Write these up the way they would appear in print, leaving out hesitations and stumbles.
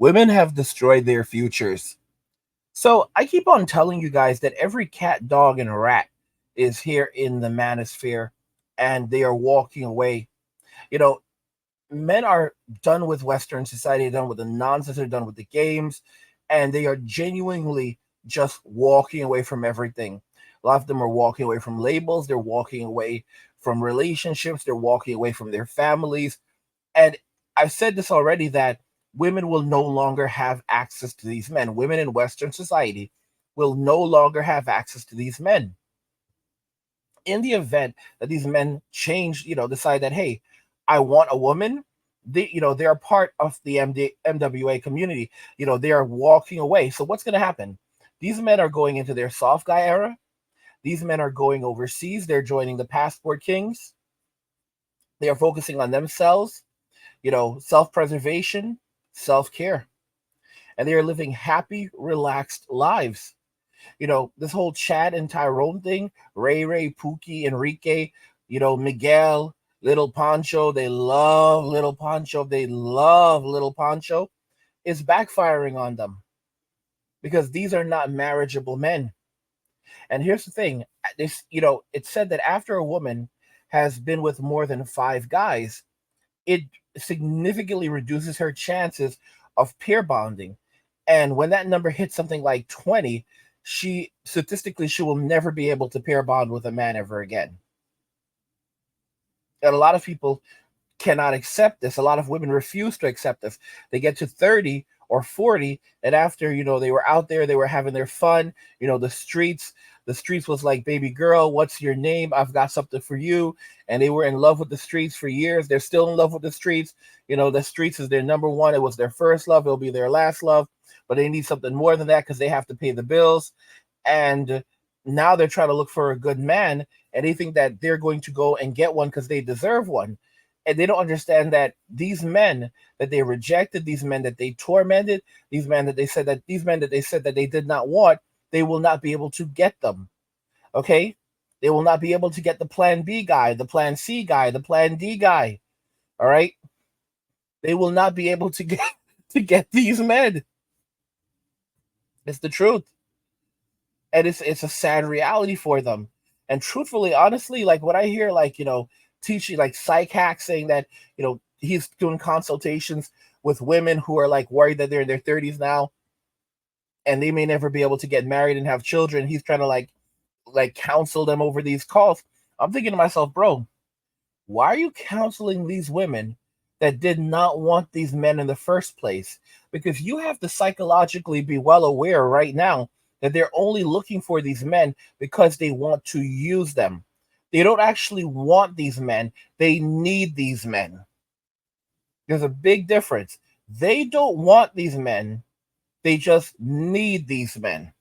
Women have destroyed their futures. So I keep on telling you guys that every cat, dog, and rat is here in the manosphere and they are walking away. You know, men are done with Western society, done with the nonsense, they're done with the games, and they are genuinely just walking away from everything. A lot of them are walking away from labels, they're walking away from relationships, they're walking away from their families. And I've said this already that women will no longer have access to these men. Women in Western society will no longer have access to these men. In the event that these men change, decide that, hey, I want a woman, they're part of the MWA community. They are walking away. So what's going to happen? These men are going into their soft guy era. These men are going overseas. They're joining the passport kings. They are focusing on themselves, self preservation, self care. And they are living happy, relaxed lives. This whole Chad and Tyrone thing, Ray, Pookie, Enrique, Miguel, Little Pancho, they love Little Pancho. They love Little Pancho. Is backfiring on them because these are not marriageable men. And here's the thing, it's said that after a woman has been with more than five guys, it significantly reduces her chances of pair bonding. And when that number hits something like 20, she will never be able to pair bond with a man ever again. And a lot of people cannot accept this. A lot of women refuse to accept this. They get to 30 or 40, and after, they were out there, they were having their fun, the streets was like, baby girl, what's your name? I've got something for you. And they were in love with the streets for years. They're still in love with the streets. The streets is their number one. It was their first love. It'll be their last love. But they need something more than that because they have to pay the bills. And now they're trying to look for a good man. And they think that they're going to go and get one because they deserve one. And they don't understand that these men that they rejected, these men that they tormented, these men that they said that they did not want, they will not be able to get them. Okay? They will not be able to get the plan B guy, the plan C guy, the plan D guy. All right? They will not be able to get these men. It's the truth. And it's a sad reality for them. And truthfully, honestly, like when I hear teaching like psych hacks saying that, he's doing consultations with women who are like worried that they're in their 30s now and they may never be able to get married and have children. He's trying to like counsel them over these calls. I'm thinking to myself, bro, why are you counseling these women that did not want these men in the first place? Because you have to psychologically be well aware right now that they're only looking for these men because they want to use them. They don't actually want these men. They need these men. There's a big difference. They don't want these men. They just need these men.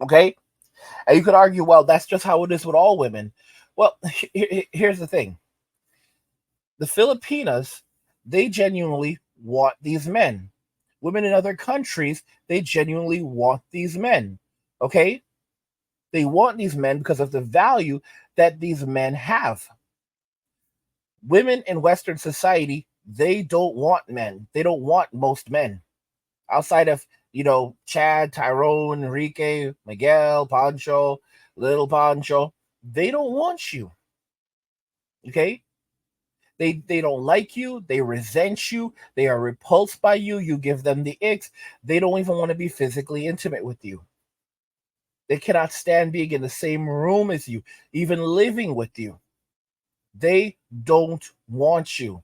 Okay? And you could argue, well, that's just how it is with all women. Well, here's the thing. The Filipinas, they genuinely want these men. Women in other countries, they genuinely want these men. Okay? They want these men because of the value that these men have. Women in Western society, they don't want men. They don't want most men. Outside of, Chad, Tyrone, Enrique, Miguel, Pancho, Little Pancho, they don't want you. Okay? They don't like you, they resent you, they are repulsed by you, you give them the icks, they don't even want to be physically intimate with you. They cannot stand being in the same room as you, even living with you. They don't want you.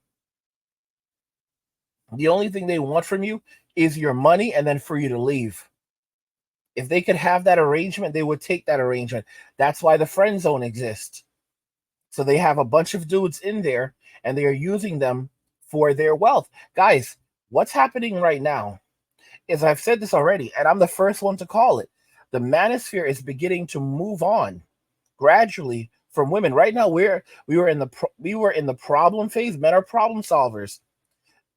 The only thing they want from you is your money and then for you to leave. If they could have that arrangement, they would take that arrangement. That's why the friend zone exists. So they have a bunch of dudes in there and they are using them for their wealth. Guys, what's happening right now is, I've said this already, and I'm the first one to call it. The manosphere is beginning to move on gradually from women. Right now, we were in the problem phase. Men are problem solvers.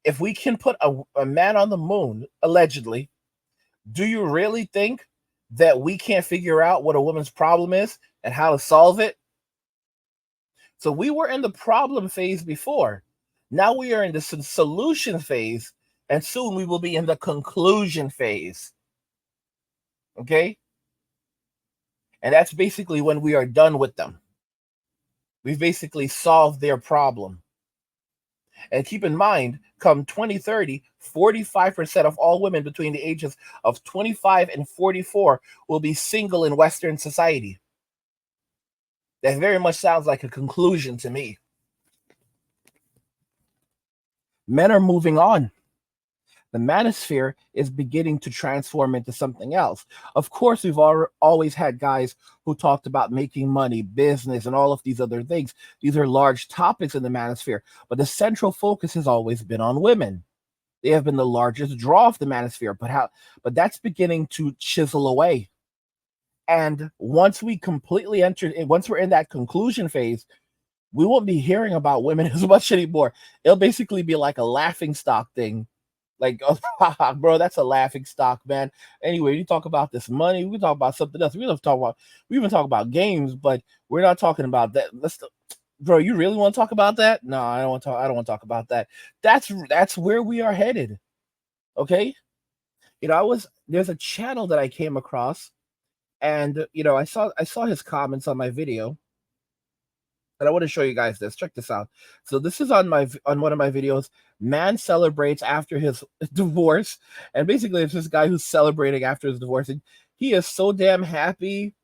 If we can put a man on the moon, allegedly, do you really think that we can't figure out what a woman's problem is and how to solve it? So we were in the problem phase before. Now we are in the solution phase, And soon we will be in the conclusion phase. Okay? And that's basically when we are done with them. We've basically solved their problem. And keep in mind, come 2030, 45% of all women between the ages of 25 and 44 will be single in Western society. That very much sounds like a conclusion to me. Men are moving on. The manosphere is beginning to transform into something else. Of course, we've always had guys who talked about making money, business, and all of these other things. These are large topics in the manosphere, but the central focus has always been on women. They have been the largest draw of the manosphere, but that's beginning to chisel away. And once we completely once we're in that conclusion phase, we won't be hearing about women as much anymore. It'll basically be like a laughing stock thing. Like, oh, bro, that's a laughing stock, man. Anyway, you talk about this money, we talk about something else. We even talk about games, but we're not talking about that. Bro, you really want to talk about that? No, I don't want to talk. I don't want to talk about that. That's where we are headed. Okay, there's a channel that I came across, and I saw his comments on my video, and I want to show you guys this. Check this out. So this is on one of my videos. Man celebrates after his divorce, and basically it's this guy who's celebrating after his divorce, and he is so damn happy.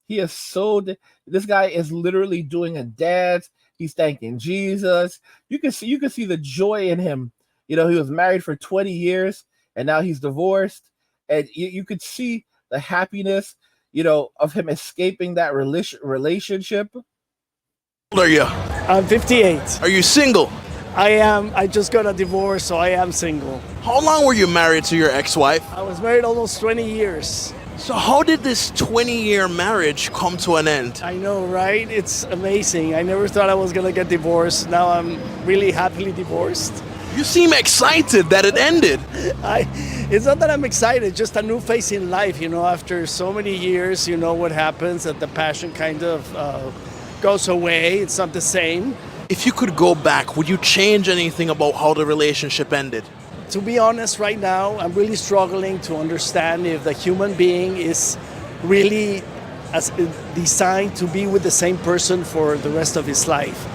This guy is literally doing a dance. He's thanking Jesus. You can see the joy in him. He was married for 20 years, and now he's divorced, and you could see the happiness, of him escaping that relationship. How old are you? I'm 58. Are you single? I am. I just got a divorce, so I am single. How long were you married to your ex-wife? I was married almost 20 years. So how did this 20-year marriage come to an end? I know, right? It's amazing. I never thought I was going to get divorced. Now I'm really happily divorced. You seem excited that it ended. It's not that I'm excited, just a new phase in life, after so many years, what happens, that the passion kind of goes away. It's not the same. If you could go back, would you change anything about how the relationship ended? To be honest, right now, I'm really struggling to understand if the human being is really designed to be with the same person for the rest of his life.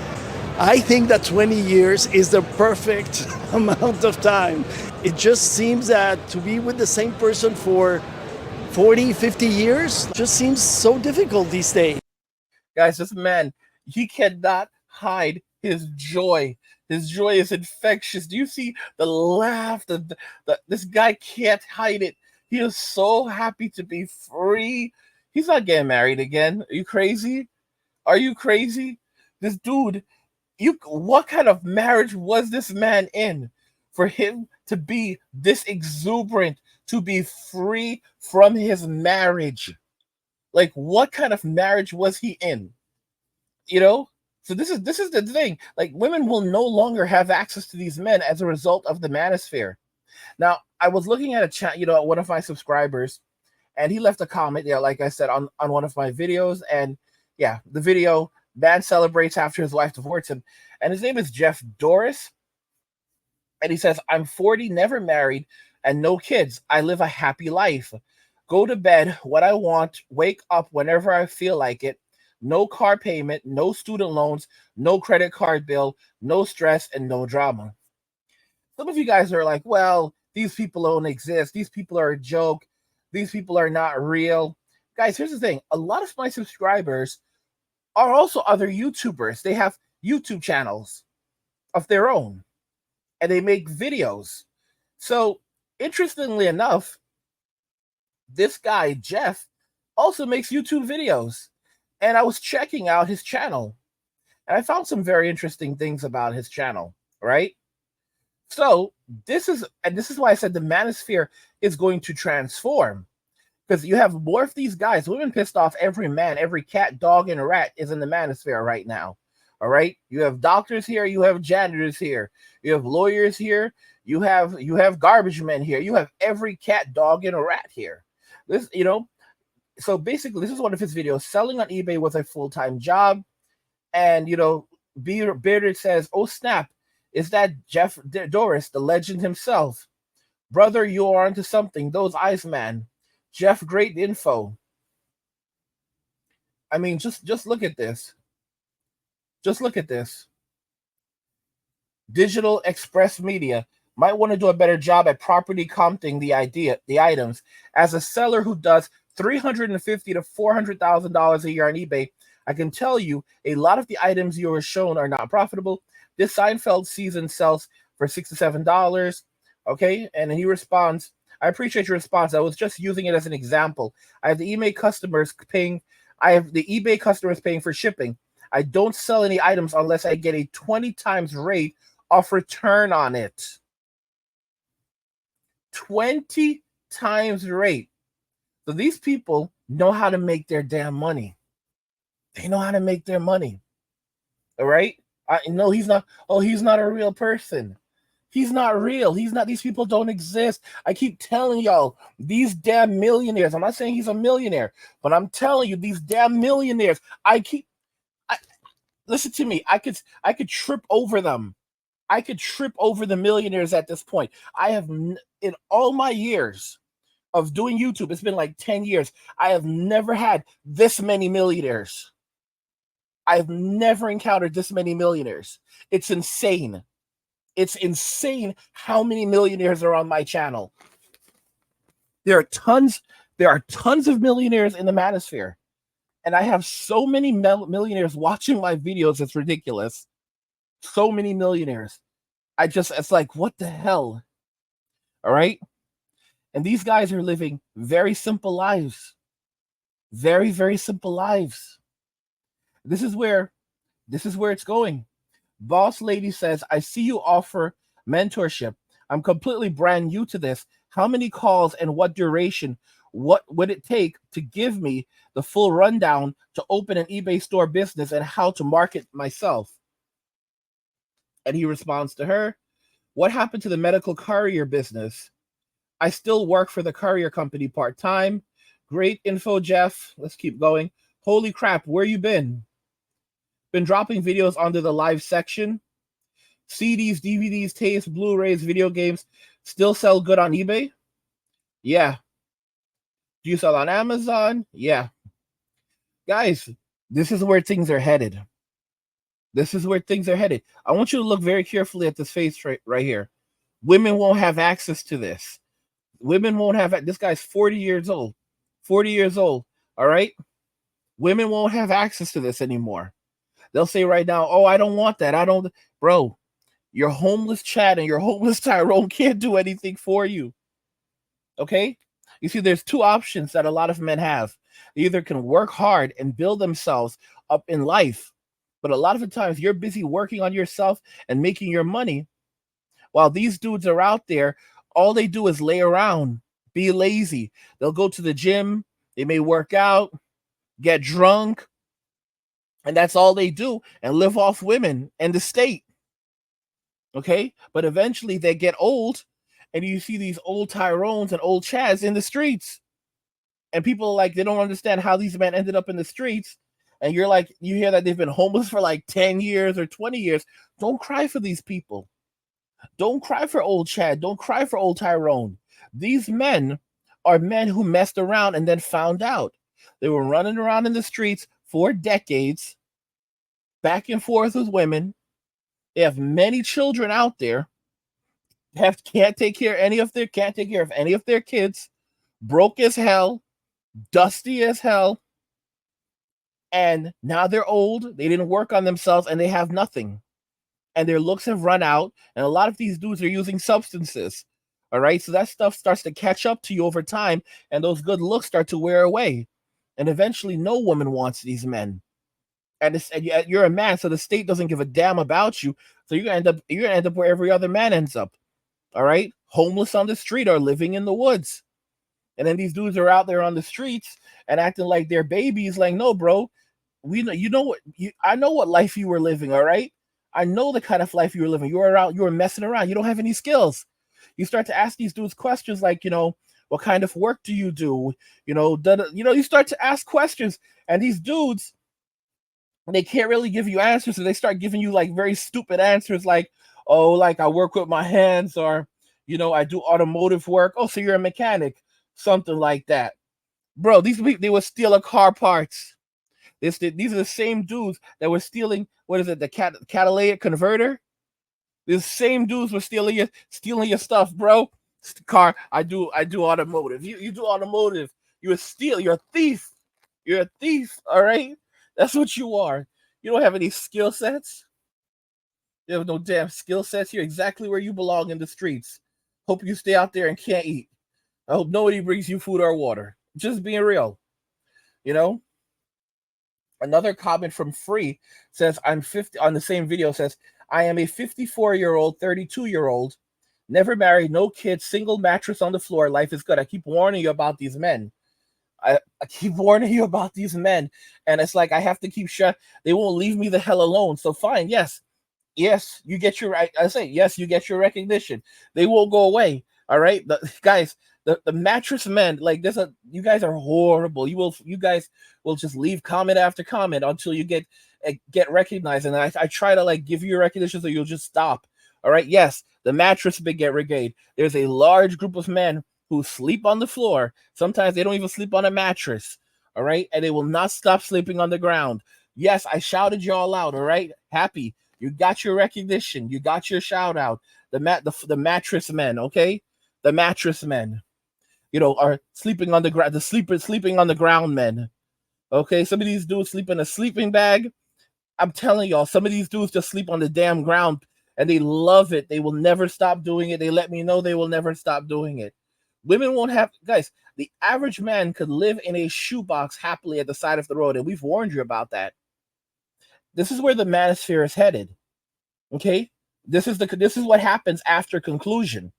I think that 20 years is the perfect amount of time. It just seems that to be with the same person for 40, 50 years just seems so difficult these days. Guys, this man, he cannot hide his joy. His joy is infectious. Do you see the laugh? This guy can't hide it. He is so happy to be free. He's not getting married again. Are you crazy? Are you crazy? This dude, what kind of marriage was this man in for him to be this exuberant, to be free from his marriage? Like, what kind of marriage was he in? So this is the thing. Like, women will no longer have access to these men as a result of the manosphere. Now, I was looking at a chat, one of my subscribers, and he left a comment, like I said, on one of my videos. And yeah, the video, man celebrates after his wife divorced him. And his name is Jeff Doris. And he says, I'm 40, never married, and no kids. I live a happy life. Go to bed when I want, wake up whenever I feel like it. No car payment, no student loans, no credit card bill, no stress, and no drama. Some of you guys are like, well, these people don't exist. These people are a joke. These people are not real. Guys, here's the thing. A lot of my subscribers are also other YouTubers. They have YouTube channels of their own, and they make videos. So, interestingly enough, this guy, Jeff, also makes YouTube videos. And I was checking out his channel, and I found some very interesting things about his channel, right? So this is why I said the manosphere is going to transform, because you have more of these guys. Women pissed off every man, every cat, dog, and rat is in the manosphere right now. All right, you have doctors here, you have janitors here, you have lawyers here, you have garbage men here, you have every cat, dog, and a rat here. This, So basically, this is one of his videos. Selling on eBay was a full-time job. And, Bearded says, oh, snap. Is that Jeff Doris, the legend himself? Brother, you are onto something. Those eyes, man. Jeff, great info. I mean, just look at this. Just look at this. Digital Express Media might want to do a better job at properly comping the items. As a seller who does $350 to $400,000 a year on eBay, I can tell you a lot of the items you were shown are not profitable. This Seinfeld season sells for $67. Okay, and he responds, "I appreciate your response. I was just using it as an example. I have the eBay customers paying. I have the eBay customers paying for shipping. I don't sell any items unless I get a 20 times rate of return on it. 20 times rate. So these people know how to make their damn money. They know how to make their money. All right? I know he's not, oh, he's not a real person. He's not real. He's not, these people don't exist. I keep telling y'all, these damn millionaires, I'm not saying he's a millionaire, but I'm telling you, these damn millionaires, listen to me. I could trip over them. I could trip over the millionaires at this point. I have, in all my years of doing YouTube, it's been like 10 years, I have never had this many millionaires. I've never encountered this many millionaires. It's insane. It's insane how many millionaires are on my channel. There are tons of millionaires in the Manosphere. And I have so many millionaires watching my videos, it's ridiculous. So many millionaires. It's like, what the hell? All right? And these guys are living very simple lives. Very, very simple lives. This is where it's going. Boss Lady says, I see you offer mentorship. I'm completely brand new to this. How many calls and what duration? What would it take to give me the full rundown to open an eBay store business and how to market myself? And he responds to her, what happened to the medical courier business? I still work for the courier company part-time. Great info, Jeff. Let's keep going. Holy crap, where you been? Been dropping videos under the live section. CDs, DVDs, tapes, Blu-rays, video games still sell good on eBay? Yeah. Do you sell on Amazon? Yeah. Guys, this is where things are headed. This is where things are headed. I want you to look very carefully at this face right here. Women won't have access to this. Women won't have, this guy's 40 years old. 40 years old, all right? Women won't have access to this anymore. They'll say right now, oh, I don't want that. I don't, bro, your homeless Chad and your homeless Tyrone can't do anything for you. Okay? You see, there's two options that a lot of men have. They either can work hard and build themselves up in life, but a lot of the times you're busy working on yourself and making your money while these dudes are out there, all they do is lay around, be lazy. They'll go to the gym, they may work out, get drunk, and that's all they do, and live off women and the state. Okay? But eventually they get old, and you see these old Tyrones and old Chads in the streets. And people are like, they don't understand how these men ended up in the streets. And you're like, you hear that they've been homeless for like 10 years or 20 years. Don't cry for these people. Don't cry for old Chad. Don't cry for old Tyrone. These men are men who messed around and then found out. They were running around in the streets for decades, back and forth with women. They have many children out there. Can't take care of any of their kids. Broke as hell, dusty as hell. And now they're old. They didn't work on themselves and they have nothing. And their looks have run out. And a lot of these dudes are using substances. All right. So that stuff starts to catch up to you over time. And those good looks start to wear away. And eventually no woman wants these men. And you're a man, so the state doesn't give a damn about you. So you're gonna end up where every other man ends up. All right, homeless on the street or living in the woods. And then these dudes are out there on the streets and acting like they're babies. Like, no, bro, I know what life you were living. All right, I know the kind of life you were living. You were messing around. You don't have any skills. You start to ask these dudes questions like, what kind of work do you do? You start to ask questions, and these dudes, they can't really give you answers, so they start giving you like very stupid answers like, oh, like I work with my hands, or I do automotive work. Oh, so you're a mechanic, something like that. Bro, these people, they would steal a car parts. These are the same dudes that were stealing, what is it, the catalytic converter? These same dudes were stealing your stuff, bro. Car, I do automotive. You do automotive. You're a thief. You're a thief, all right? That's what you are. You don't have any skill sets. You have no damn skill sets. You're exactly where you belong in the streets. Hope you stay out there and can't eat. I hope nobody brings you food or water. Just being real, you know? Another comment from Free says, I'm 50 on the same video says, I am a 54-year-old, 32-year-old, never married, no kids, single mattress on the floor. Life is good. I keep warning you about these men. I keep warning you about these men. And it's like I have to keep shut. They won't leave me the hell alone. So fine, yes, you get your right. I say yes, you get your recognition. They won't go away. All right, guys, the mattress men, like you guys are horrible. You guys will just leave comment after comment until you get recognized. And I try to like give you your recognition so you'll just stop. All right, yes, the mattress brigade. There's a large group of men who sleep on the floor. Sometimes they don't even sleep on a mattress. All right, and they will not stop sleeping on the ground. Yes, I shouted you all out. All right, happy. You got your recognition. You got your shout out. The mattress men, okay? The mattress men, are sleeping on the ground. The sleeping on the ground men, okay? Some of these dudes sleep in a sleeping bag. I'm telling y'all, some of these dudes just sleep on the damn ground, and they love it. They will never stop doing it. They let me know they will never stop doing it. Women won't have, guys. The average man could live in a shoebox happily at the side of the road, and we've warned you about that. This is where the manosphere is headed. Okay, this is what happens after conclusion,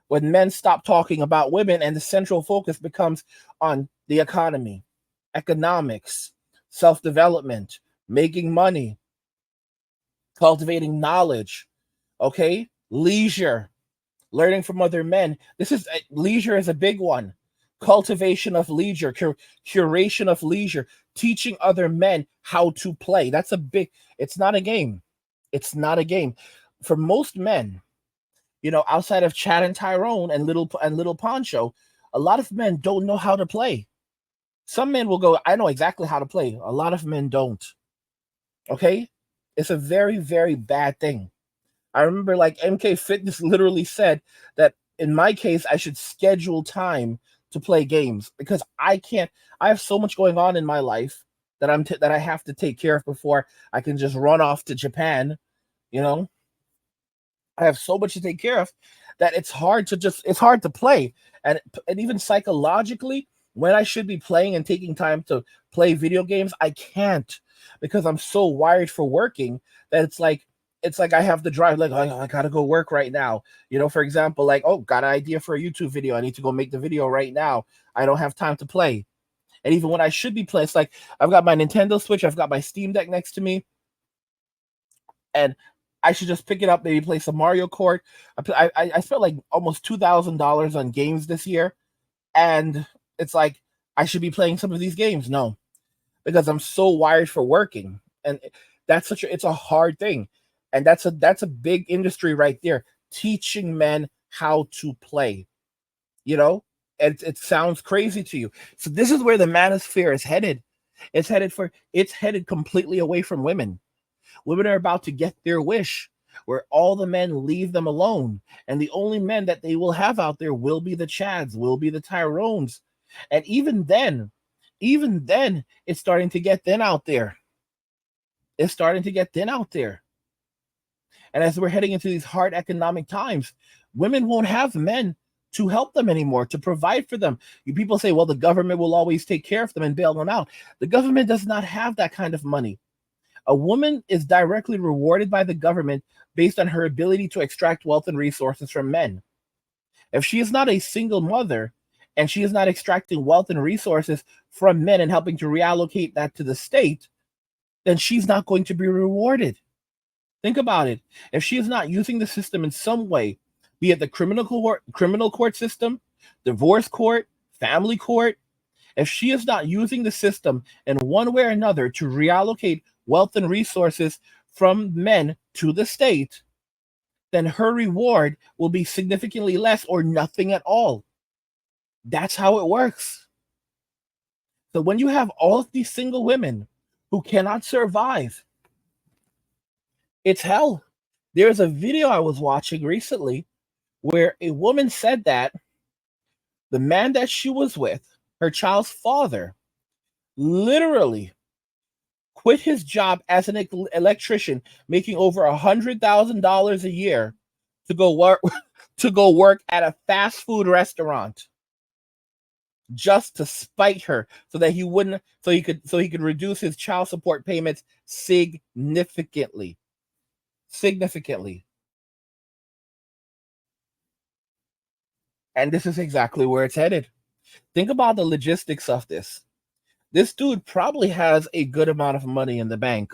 when men stop talking about women and the central focus becomes on the economy, economics, self-development, making money, cultivating knowledge, okay, leisure, learning from other men. Leisure is a big one. Cultivation of leisure, curation of leisure, teaching other men how to play. That's a big. It's not a game. It's not a game. For most men, outside of Chad and Tyrone and little Poncho, a lot of men don't know how to play. Some men will go, I know exactly how to play. A lot of men don't. Okay? It's a very, very bad thing. I remember like MK Fitness literally said that in my case, I should schedule time to play games because I can't. I have so much going on in my life that that I have to take care of before I can just run off to Japan. You know, I have so much to take care of that it's hard to play, and even psychologically, when I should be playing and taking time to play video games, I can't because I'm so wired for working that it's like I have the drive, like, oh, I gotta go work right now. For example, like, oh, got an idea for a YouTube video. I need to go make the video right now. I don't have time to play. And even when I should be playing, it's like I've got my Nintendo Switch, I've got my Steam Deck next to me, and I should just pick it up, maybe play some Mario Kart. I spent like almost $2,000 on games this year, and it's like I should be playing some of these games. No, because I'm so wired for working, and it's a hard thing, and that's a big industry right there, teaching men how to play. You know, and it sounds crazy to you. So this is where the manosphere is headed. It's headed completely away from women. Women are about to get their wish, where all the men leave them alone. And the only men that they will have out there will be the Chads, will be the Tyrones. And even then, it's starting to get thin out there. It's starting to get thin out there. And as we're heading into these hard economic times, women won't have men to help them anymore, to provide for them. People say, well, the government will always take care of them and bail them out. The government does not have that kind of money. A woman is directly rewarded by the government based on her ability to extract wealth and resources from men. If she is not a single mother and she is not extracting wealth and resources from men and helping to reallocate that to the state, then she's not going to be rewarded. Think about it. If she is not using the system in some way, be it the criminal court system, divorce court, family court, if she is not using the system in one way or another to reallocate wealth and resources from men to the state, then her reward will be significantly less or nothing at all. That's how it works. So when you have all of these single women who cannot survive, it's hell. There's a video I was watching recently where a woman said that the man that she was with, her child's father, literally quit his job as an electrician, making over $100,000 a year to go work to go work at a fast food restaurant just to spite her so that he could reduce his child support payments significantly. And this is exactly where it's headed. Think about the logistics of this. This dude probably has a good amount of money in the bank.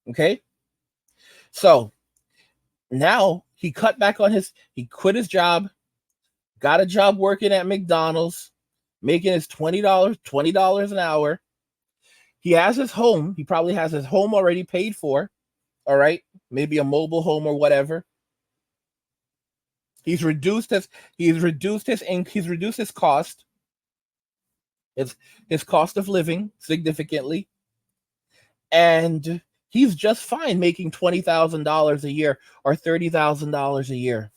Okay? So now he quit his job, got a job working at McDonald's, making his $20 an hour. He has his home. He probably has his home already paid for. All right? Maybe a mobile home or whatever. He's reduced his cost, his cost of living significantly, and he's just fine making $20,000 a year or $30,000 a year,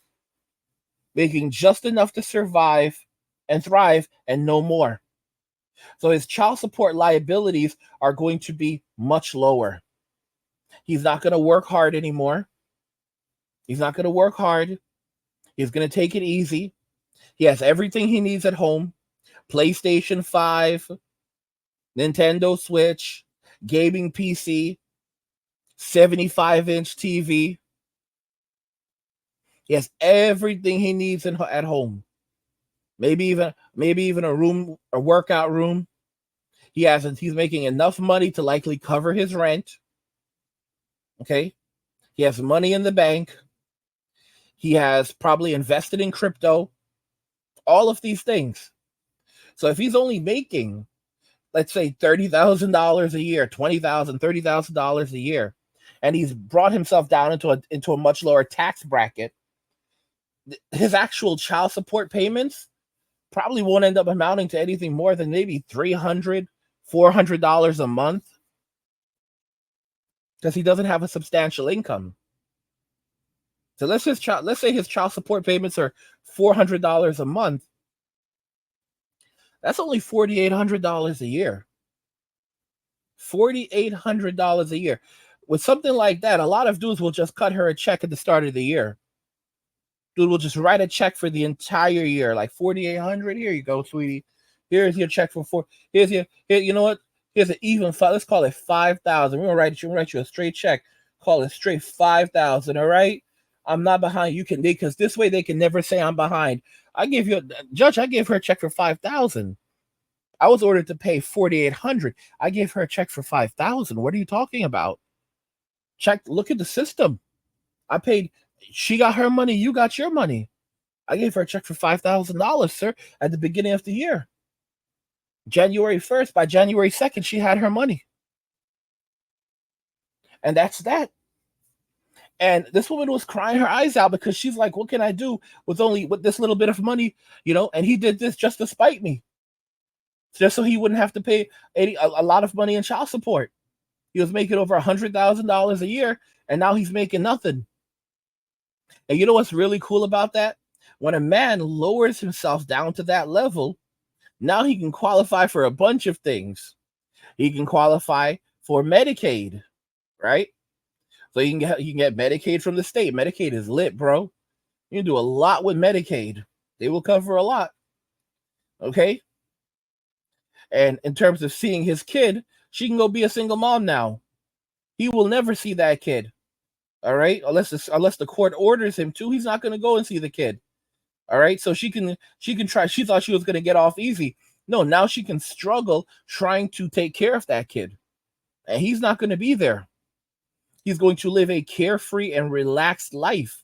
making just enough to survive and thrive and no more. So his child support liabilities are going to be much lower. He's not going to work hard anymore. He's not going to work hard. He's going to take it easy. He has everything he needs at home. PlayStation 5, Nintendo Switch, gaming PC, 75-inch TV. He has everything he needs at home. Maybe even a workout room. He's making enough money to likely cover his rent. Okay? He has money in the bank. He has probably invested in crypto. All of these things. So if he's only making, let's say, $30,000 a year, $20,000, $30,000 a year, and he's brought himself down into a much lower tax bracket, his actual child support payments probably won't end up amounting to anything more than maybe $300, $400 a month, because he doesn't have a substantial income. So let's say his child support payments are $400 a month. That's only $4,800 a year. $4,800 a year. With something like that, a lot of dudes will just cut her a check at the start of the year. Dude will just write a check for the entire year, like $4,800. Here you go, sweetie. Here's your check for you know what? Here's an even five. Let's call it $5,000. We're gonna write you a straight check. Call it straight $5,000. All right. I'm not behind. Because this way they can never say I'm behind. I gave her a check for $5,000. I was ordered to pay $4,800. I gave her a check for $5,000. What are you talking about? Look at the system. She got her money, you got your money. I gave her a check for $5,000, sir, at the beginning of the year. January 1st, by January 2nd, she had her money. And that's that. And this woman was crying her eyes out because she's like, what can I do with this little bit of money, and he did this just to spite me. Just so he wouldn't have to pay a lot of money in child support. He was making over $100,000 a year, and now he's making nothing. And you know what's really cool about that? When a man lowers himself down to that level, now he can qualify for a bunch of things. He can qualify for Medicaid, right? So you can get Medicaid from the state. Medicaid is lit, bro. You can do a lot with Medicaid. They will cover a lot. Okay? And in terms of seeing his kid, she can go be a single mom now. He will never see that kid. All right? Unless the court orders him to, he's not going to go and see the kid. All right? So she can try. She thought she was going to get off easy. No, now she can struggle trying to take care of that kid. And he's not going to be there. He's going to live a carefree and relaxed life.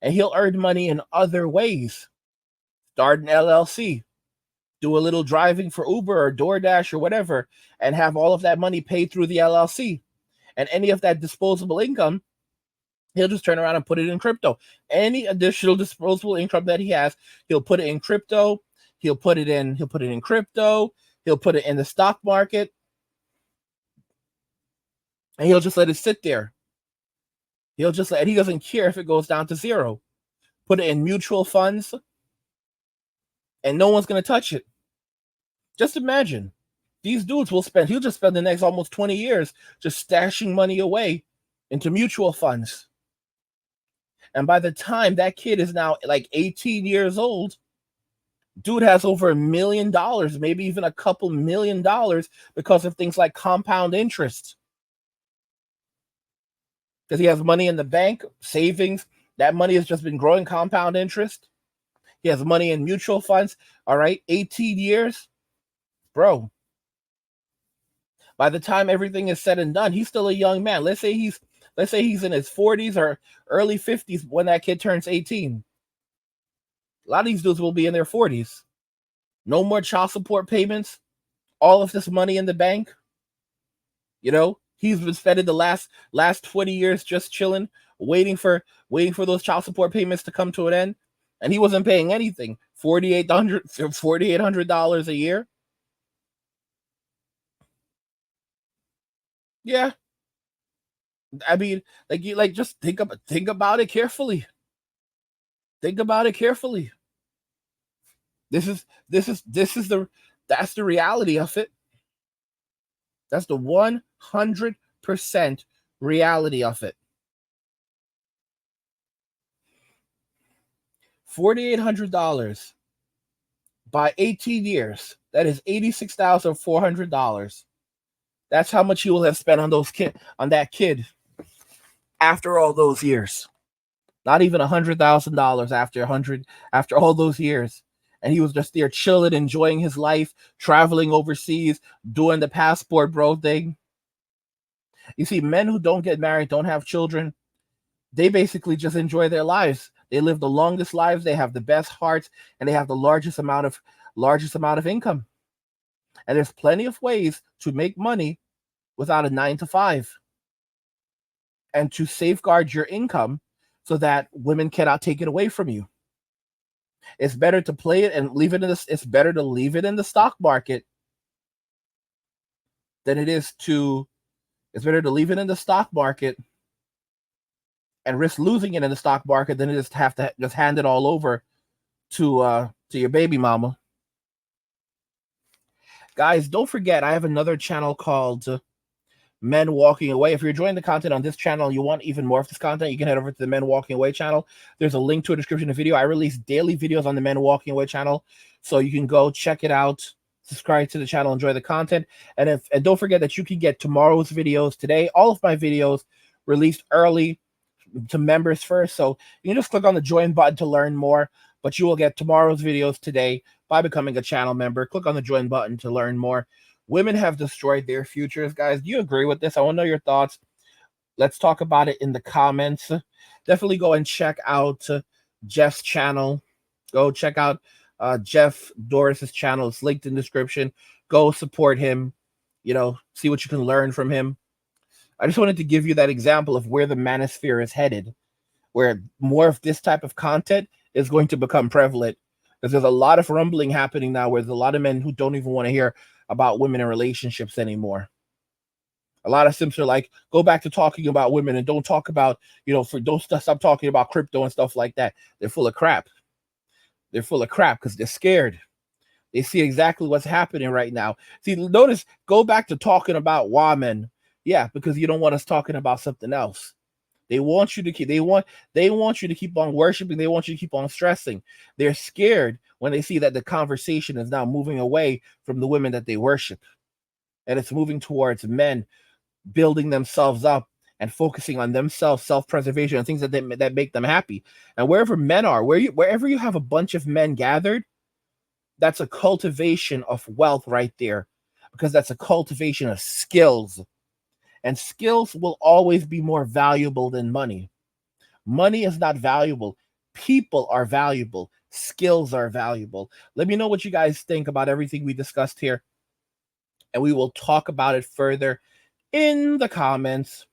And he'll earn money in other ways. Start an LLC. Do a little driving for Uber or DoorDash or whatever, and have all of that money paid through the LLC. And any of that disposable income, He'll just turn around and put it in crypto. Any additional disposable income that he has, he'll put it in crypto. He'll put it in crypto. He'll put it in the stock market. And he'll just let it sit there. He doesn't care if it goes down to zero. Put it in mutual funds, and no one's going to touch it. Just imagine. These dudes he'll just spend the next almost 20 years just stashing money away into mutual funds. And by the time that kid is now like 18 years old, dude has over $1 million, maybe even a couple $1 million because of things like compound interest. Because he has money in the bank, savings. That money has just been growing compound interest. He has money in mutual funds. All right, 18 years. Bro, by the time everything is said and done, he's still a young man. Let's say he's in his 40s or early 50s when that kid turns 18. A lot of these dudes will be in their 40s. No more child support payments. All of this money in the bank. You know, he's been spending the last 20 years just chilling, waiting for those child support payments to come to an end. And he wasn't paying anything. $4,800 a year. Yeah. I mean, just think about it carefully. Think about it carefully. That's the reality of it. That's the 100% reality of it. $4,800 by 18 years. That is $86,400. That's how much you will have spent on that kid after all those years. Not even $100,000 after all those years. And he was just there chilling, enjoying his life, traveling overseas, doing the passport bro thing. You see, men who don't get married, don't have children, they basically just enjoy their lives. They live the longest lives, they have the best hearts, and they have the largest amount of income. And there's plenty of ways to make money without a 9-to-5 and to safeguard your income so that women cannot take it away from you. It's better to play it and leave it in this. It's better to leave it in the stock market than it is to. It's better to leave it in the stock market and risk losing it in the stock market than it is to have to just hand it all over to your baby mama. Guys, don't forget, I have another channel called Men Walking Away. If you're enjoying the content on this channel, you want even more of this content, you can head over to the Men Walking Away channel. There's a link to a description of the video. I release daily videos on the Men Walking Away channel, so you can go check it out, subscribe to the channel, enjoy the content. And don't forget that you can get tomorrow's videos today. All of my videos released early to members first, so you can just click on the join button to learn more, but you will get tomorrow's videos today by becoming a channel member. Click on the join button to learn more. Women have destroyed their futures, guys. Do you agree with this? I want to know your thoughts. Let's talk about it in the comments. Definitely go and check out Jeff's channel. Go check out Jeff Doris's channel. It's linked in the description. Go support him. See what you can learn from him. I just wanted to give you that example of where the manosphere is headed, where more of this type of content is going to become prevalent. Because there's a lot of rumbling happening now where there's a lot of men who don't even want to hear about women in relationships anymore. A lot of simps are like, go back to talking about women and don't talk about, don't stop talking about crypto and stuff like that. They're full of crap. They're full of crap because they're scared. They see exactly what's happening right now. See, notice, go back to talking about women. Yeah, because you don't want us talking about something else. They want you to keep on worshiping. They want you to keep on stressing. They're scared when they see that the conversation is now moving away from the women that they worship. And it's moving towards men building themselves up and focusing on themselves, self-preservation, and things that make them happy. And wherever men are, wherever you have a bunch of men gathered, that's a cultivation of wealth right there, because that's a cultivation of skills. And skills will always be more valuable than money. Money is not valuable. People are valuable. Skills are valuable. Let me know what you guys think about everything we discussed here, and we will talk about it further in the comments.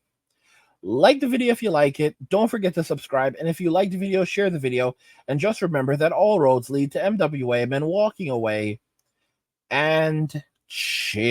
Like the video if you like it. Don't forget to subscribe. And if you like the video, share the video. And just remember that all roads lead to MWA men walking away. And cheers.